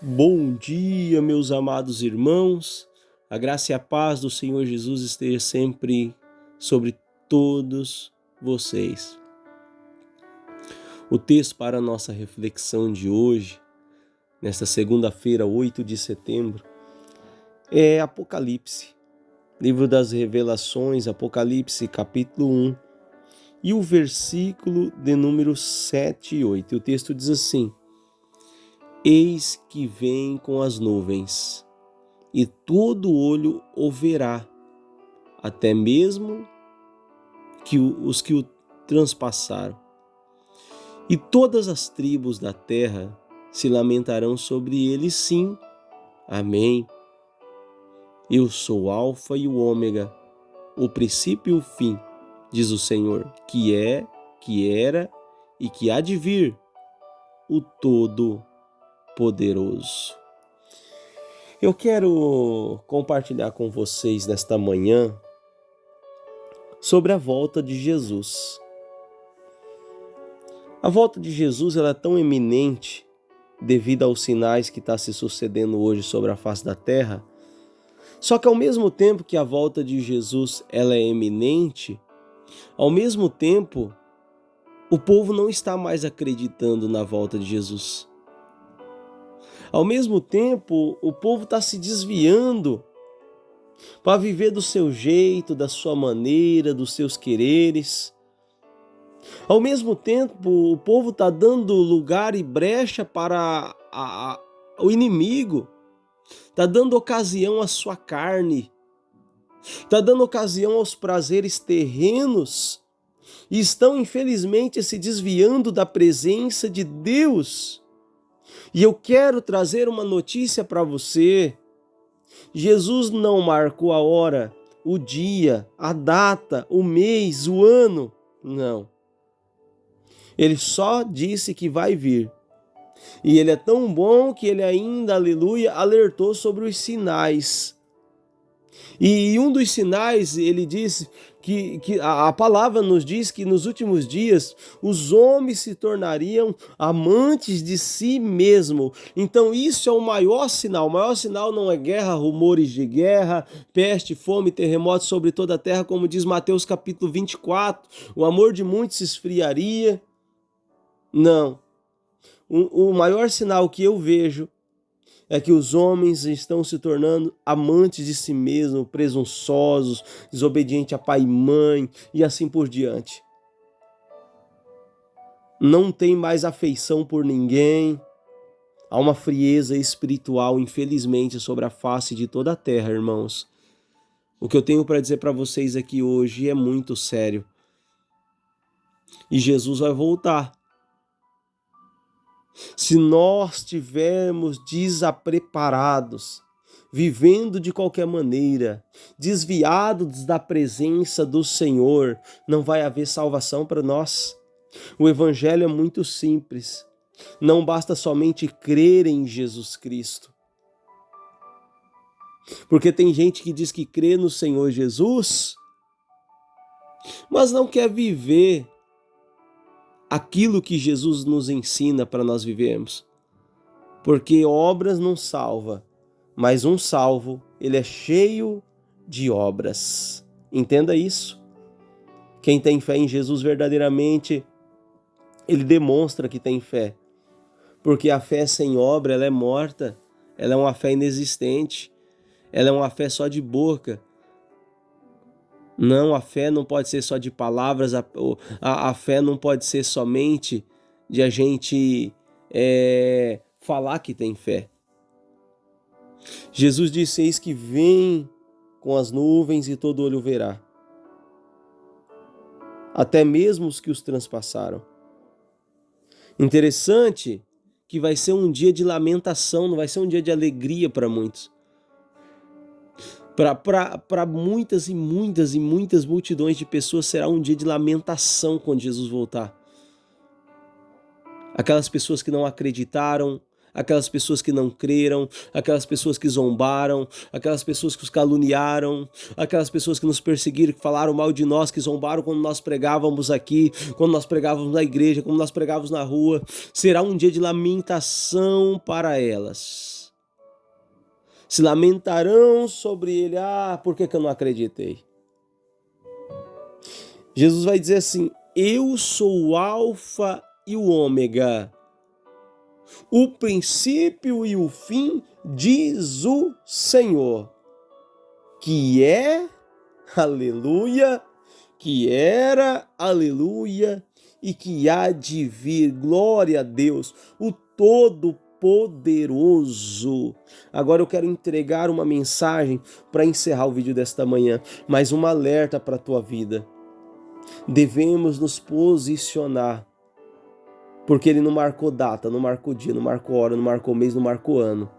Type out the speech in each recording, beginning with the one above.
Bom dia, meus amados irmãos. A graça e a paz do Senhor Jesus esteja sempre sobre todos vocês. O texto para a nossa reflexão de hoje, nesta segunda-feira, 8 de setembro, é Apocalipse, livro das Revelações, Apocalipse, capítulo 1, e o versículo de número 7 e 8. E o texto diz assim: Eis que vem com as nuvens, e todo olho o verá, até mesmo os que o transpassaram. E todas as tribos da terra se lamentarão sobre ele, sim. Amém. Eu sou o Alfa e o Ômega, o princípio e o fim, diz o Senhor, que é, que era e que há de vir, o Todo-Poderoso. Eu quero compartilhar com vocês nesta manhã sobre a volta de Jesus. A volta de Jesus ela é tão eminente devido aos sinais que está se sucedendo hoje sobre a face da terra. Só que ao mesmo tempo que a volta de Jesus ela é eminente, ao mesmo tempo o povo não está mais acreditando na volta de Jesus. Ao mesmo tempo, o povo está se desviando para viver do seu jeito, da sua maneira, dos seus quereres. Ao mesmo tempo, o povo está dando lugar e brecha para o inimigo, está dando ocasião à sua carne, está dando ocasião aos prazeres terrenos e estão, infelizmente, se desviando da presença de Deus. E eu quero trazer uma notícia para você. Jesus não marcou a hora, o dia, a data, o mês, o ano. Não. Ele só disse que vai vir. E ele é tão bom que ele ainda, aleluia, alertou sobre os sinais. E um dos sinais, ele disse que a palavra nos diz que nos últimos dias os homens se tornariam amantes de si mesmo. Então isso é o maior sinal. O maior sinal não é guerra, rumores de guerra, peste, fome, terremotos sobre toda a terra, como diz Mateus capítulo 24. O amor de muitos se esfriaria. Não. O maior sinal que eu vejo é que os homens estão se tornando amantes de si mesmos, presunçosos, desobedientes a pai e mãe e assim por diante. Não tem mais afeição por ninguém. Há uma frieza espiritual, infelizmente, sobre a face de toda a terra, irmãos. O que eu tenho para dizer para vocês aqui hoje é muito sério. E Jesus vai voltar. Se nós estivermos desapreparados, vivendo de qualquer maneira, desviados da presença do Senhor, não vai haver salvação para nós. O Evangelho é muito simples. Não basta somente crer em Jesus Cristo. Porque tem gente que diz que crê no Senhor Jesus, mas não quer viver aquilo que Jesus nos ensina para nós vivermos. Porque obras não salva, mas um salvo, ele é cheio de obras. Entenda isso. Quem tem fé em Jesus verdadeiramente, ele demonstra que tem fé. Porque a fé sem obra, ela é morta, ela é uma fé inexistente, ela é uma fé só de boca. Não, a fé não pode ser só de palavras, a fé não pode ser somente de a gente falar que tem fé. Jesus disse: eis que vem com as nuvens e todo olho verá, até mesmo os que os transpassaram. Interessante que vai ser um dia de lamentação, não vai ser um dia de alegria para muitos. Para muitas e muitas e muitas multidões de pessoas será um dia de lamentação quando Jesus voltar. Aquelas pessoas que não acreditaram, aquelas pessoas que não creram, aquelas pessoas que zombaram, aquelas pessoas que os caluniaram, aquelas pessoas que nos perseguiram, que falaram mal de nós, que zombaram quando nós pregávamos aqui, quando nós pregávamos na igreja, quando nós pregávamos na rua. Será um dia de lamentação para elas. Se lamentarão sobre ele. Por que eu não acreditei? Jesus vai dizer assim: eu sou o Alfa e o Ômega, o princípio e o fim, diz o Senhor, que é, aleluia, que era, aleluia, e que há de vir, glória a Deus, o Todo-Poderoso. Agora eu quero entregar uma mensagem para encerrar o vídeo desta manhã, mais um alerta para a tua vida. Devemos nos posicionar, porque ele não marcou data, não marcou dia, não marcou hora, não marcou mês, não marcou ano.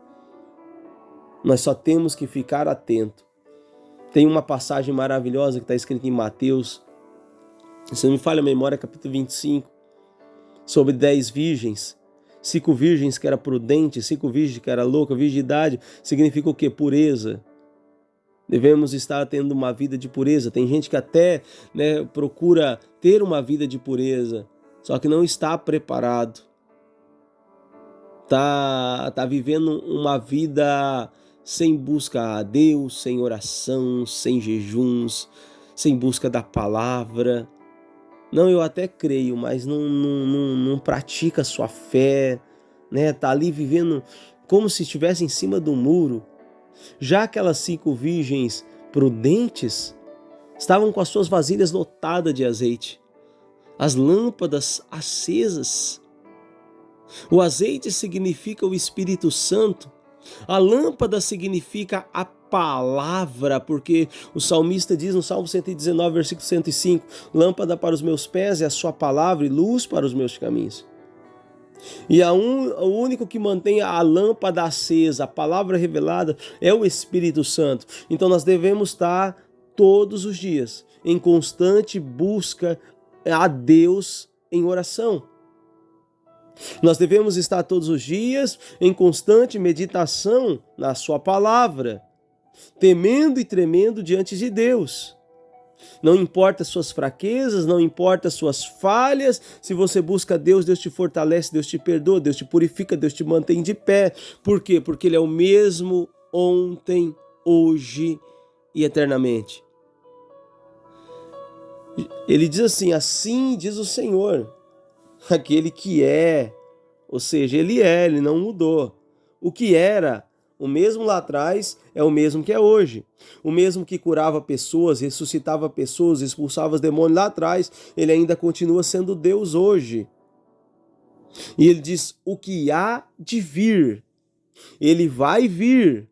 Nós só temos que ficar atento. Tem uma passagem maravilhosa que está escrita em Mateus, se não me falha a memória, capítulo 25, sobre 10 virgens. 5 virgens que era prudente, 5 virgens que era louca. Virgindade significa o quê? Pureza. Devemos estar tendo uma vida de pureza. Tem gente que até procura ter uma vida de pureza, só que não está preparado. Tá vivendo uma vida sem busca a Deus, sem oração, sem jejuns, sem busca da palavra. Não, eu até creio, mas não pratica a sua fé, Tá ali vivendo como se estivesse em cima do muro. Já aquelas 5 virgens prudentes estavam com as suas vasilhas lotadas de azeite, as lâmpadas acesas. O azeite significa o Espírito Santo, a lâmpada significa a palavra, porque o salmista diz no Salmo 119, versículo 105, lâmpada para os meus pés é a sua palavra e luz para os meus caminhos. E o único que mantém a lâmpada acesa, a palavra revelada, é o Espírito Santo. Então nós devemos estar todos os dias em constante busca a Deus em oração. Nós devemos estar todos os dias em constante meditação na sua palavra, temendo e tremendo diante de Deus. Não importa as suas fraquezas, não importa as suas falhas, se você busca Deus, Deus te fortalece, Deus te perdoa, Deus te purifica, Deus te mantém de pé. Por quê? Porque Ele é o mesmo ontem, hoje e eternamente. Ele diz assim diz o Senhor, aquele que é, ou seja, Ele não mudou. O que era o mesmo lá atrás é o mesmo que é hoje. O mesmo que curava pessoas, ressuscitava pessoas, expulsava os demônios lá atrás, ele ainda continua sendo Deus hoje. E ele diz o que há de vir. Ele vai vir.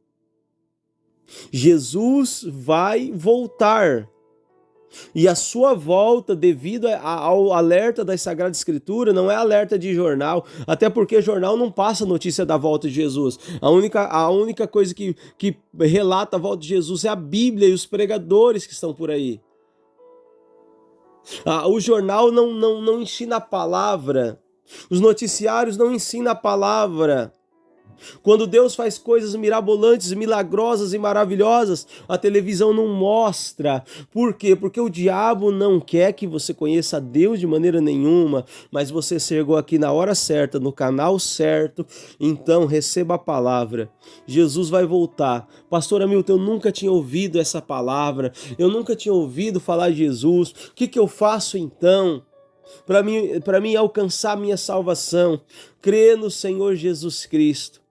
Jesus vai voltar. E a sua volta, devido ao alerta da Sagrada Escritura, não é alerta de jornal, até porque jornal não passa notícia da volta de Jesus. A única coisa que relata a volta de Jesus é a Bíblia e os pregadores que estão por aí. O jornal não ensina a palavra, os noticiários não ensinam a palavra. Quando Deus faz coisas mirabolantes, milagrosas e maravilhosas, a televisão não mostra. Por quê? Porque o diabo não quer que você conheça Deus de maneira nenhuma, mas você chegou aqui na hora certa, no canal certo, então receba a palavra. Jesus vai voltar. Pastor Hamilton, eu nunca tinha ouvido essa palavra, eu nunca tinha ouvido falar de Jesus. O que eu faço então? Para mim alcançar minha salvação, crer no Senhor Jesus Cristo.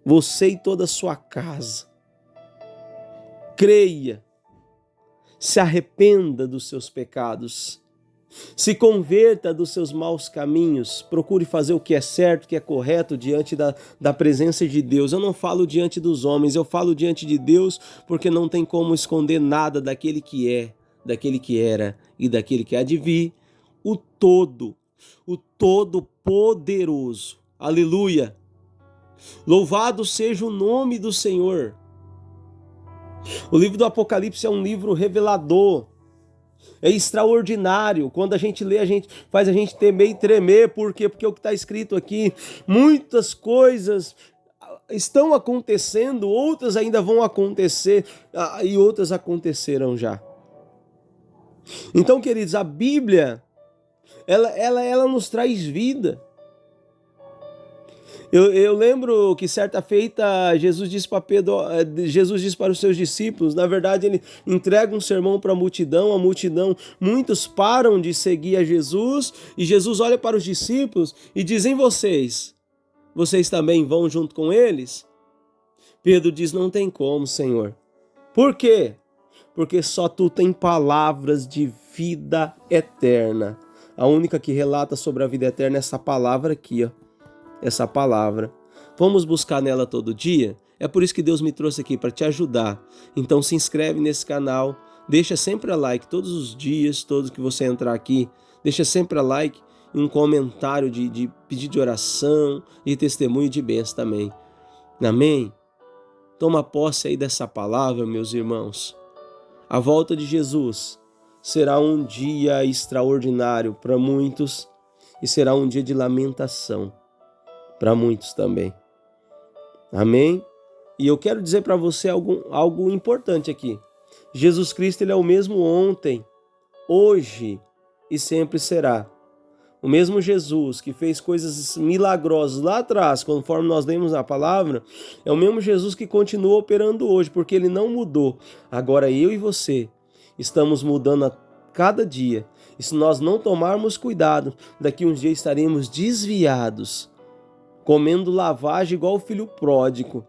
Você e toda a sua casa. Creia, se arrependa dos seus pecados, se converta dos seus maus caminhos, procure fazer o que é certo, o que é correto diante da presença de Deus. Eu não falo diante dos homens, eu falo diante de Deus, porque não tem como esconder nada daquele que é, daquele que era e daquele que há de vir, o Todo-Poderoso. Aleluia! Louvado seja o nome do Senhor. O livro do Apocalipse é um livro revelador. É extraordinário. Quando a gente lê, faz a gente temer e tremer. Por quê? Porque o que está escrito aqui, muitas coisas estão acontecendo, outras ainda vão acontecer e outras aconteceram já. Então, queridos, a Bíblia, ela nos traz vida. Eu lembro que certa feita Jesus disse para os seus discípulos, na verdade ele entrega um sermão para a multidão, muitos param de seguir a Jesus, e Jesus olha para os discípulos e diz: vocês também vão junto com eles? Pedro diz: não tem como, Senhor. Por quê? Porque só tu tem palavras de vida eterna. A única que relata sobre a vida eterna é essa palavra aqui, ó. Essa palavra. Vamos buscar nela todo dia? É por isso que Deus me trouxe aqui, para te ajudar. Então se inscreve nesse canal, deixa sempre a like todos os dias, todos que você entrar aqui, deixa sempre a like e um comentário de pedido de oração e testemunho de bênção também. Amém? Toma posse aí dessa palavra, meus irmãos. A volta de Jesus será um dia extraordinário para muitos e será um dia de lamentação para muitos também. Amém? E eu quero dizer para você algo importante aqui. Jesus Cristo, ele é o mesmo ontem, hoje e sempre será. O mesmo Jesus que fez coisas milagrosas lá atrás, conforme nós lemos na palavra, é o mesmo Jesus que continua operando hoje, porque ele não mudou. Agora eu e você estamos mudando a cada dia. E se nós não tomarmos cuidado, daqui uns dias estaremos desviados, comendo lavagem igual o filho pródigo.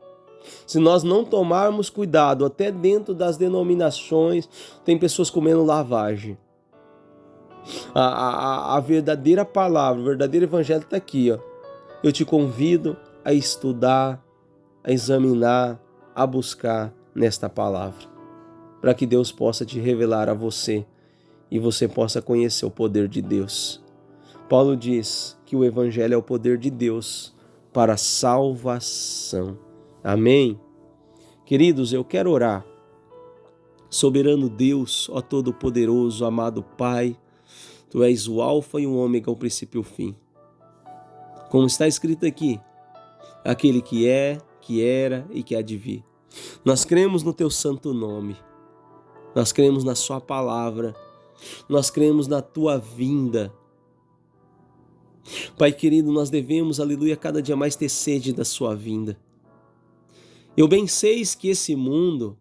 Se nós não tomarmos cuidado, até dentro das denominações, tem pessoas comendo lavagem. A verdadeira palavra, o verdadeiro evangelho está aqui, ó. Eu te convido a estudar, a examinar, a buscar nesta palavra, para que Deus possa te revelar a você e você possa conhecer o poder de Deus. Paulo diz que o evangelho é o poder de Deus para a salvação. Amém? Queridos, eu quero orar. Soberano Deus, ó Todo-Poderoso, amado Pai, Tu és o alfa e o ômega, o princípio e o fim. Como está escrito aqui, aquele que é, que era e que há de vir. Nós cremos no Teu santo nome. Nós cremos na Sua palavra. Nós cremos na Tua vinda. Pai querido, nós devemos, aleluia, cada dia mais ter sede da Sua vinda. Eu bem sei que esse mundo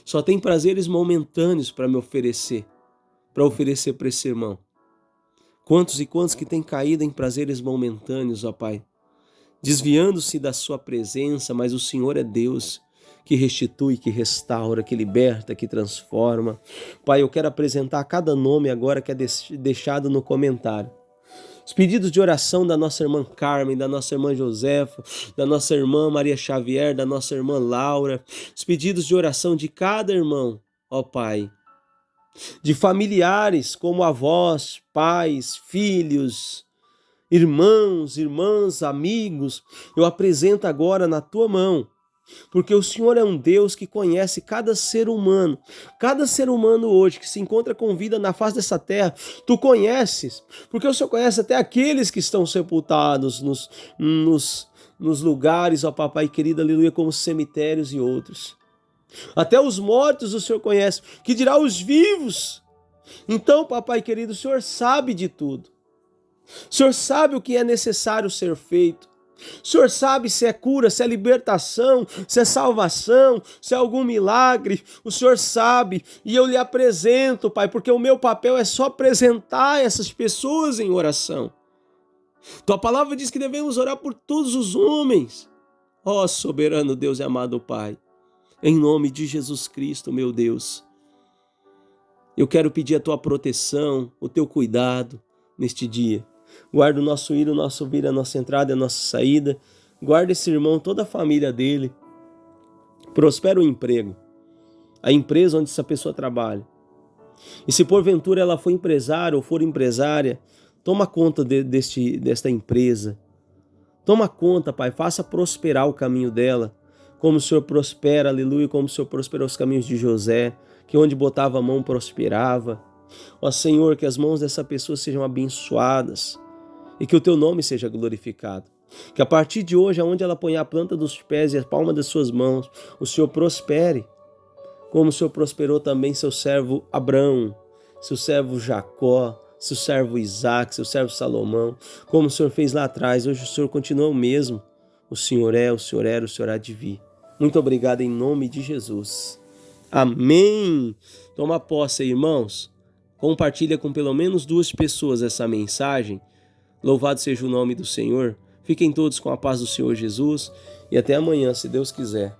só tem prazeres momentâneos para me oferecer, para oferecer para esse irmão. Quantos e quantos que têm caído em prazeres momentâneos, ó Pai, desviando-se da Sua presença, mas o Senhor é Deus que restitui, que restaura, que liberta, que transforma. Pai, eu quero apresentar cada nome agora que é deixado no comentário. Os pedidos de oração da nossa irmã Carmen, da nossa irmã Josefa, da nossa irmã Maria Xavier, da nossa irmã Laura. Os pedidos de oração de cada irmão, ó Pai. De familiares como avós, pais, filhos, irmãos, irmãs, amigos. Eu apresento agora na Tua mão. Porque o Senhor é um Deus que conhece cada ser humano hoje que se encontra com vida na face dessa terra, Tu conheces, porque o Senhor conhece até aqueles que estão sepultados nos lugares, ó Papai querido, aleluia, como cemitérios e outros. Até os mortos o Senhor conhece, que dirá os vivos. Então, Papai querido, o Senhor sabe de tudo. O Senhor sabe o que é necessário ser feito. O Senhor sabe se é cura, se é libertação, se é salvação, se é algum milagre. O Senhor sabe e eu lhe apresento, Pai, porque o meu papel é só apresentar essas pessoas em oração. Tua palavra diz que devemos orar por todos os homens. Ó soberano Deus e amado Pai, em nome de Jesus Cristo, meu Deus, eu quero pedir a Tua proteção, o Teu cuidado neste dia. Guarda o nosso ir, o nosso vir, a nossa entrada e a nossa saída. Guarda esse irmão, toda a família dele. Prospera o emprego, a empresa onde essa pessoa trabalha. E se porventura ela for empresária ou for empresária, toma conta desta empresa. Toma conta, Pai, faça prosperar o caminho dela, como o Senhor prospera, aleluia, como o Senhor prosperou os caminhos de José, que onde botava a mão prosperava. Ó Senhor, que as mãos dessa pessoa sejam abençoadas e que o teu nome seja glorificado. Que a partir de hoje, aonde ela põe a planta dos pés e a palma das suas mãos, o Senhor prospere, como o Senhor prosperou também seu servo Abraão, seu servo Jacó, seu servo Isaac, seu servo Salomão, como o Senhor fez lá atrás. Hoje o Senhor continua o mesmo. O Senhor é, o Senhor era, o Senhor há de vir. Muito obrigado em nome de Jesus. Amém. Toma posse, irmãos. Compartilha com pelo menos 2 pessoas essa mensagem. Louvado seja o nome do Senhor. Fiquem todos com a paz do Senhor Jesus e até amanhã, se Deus quiser.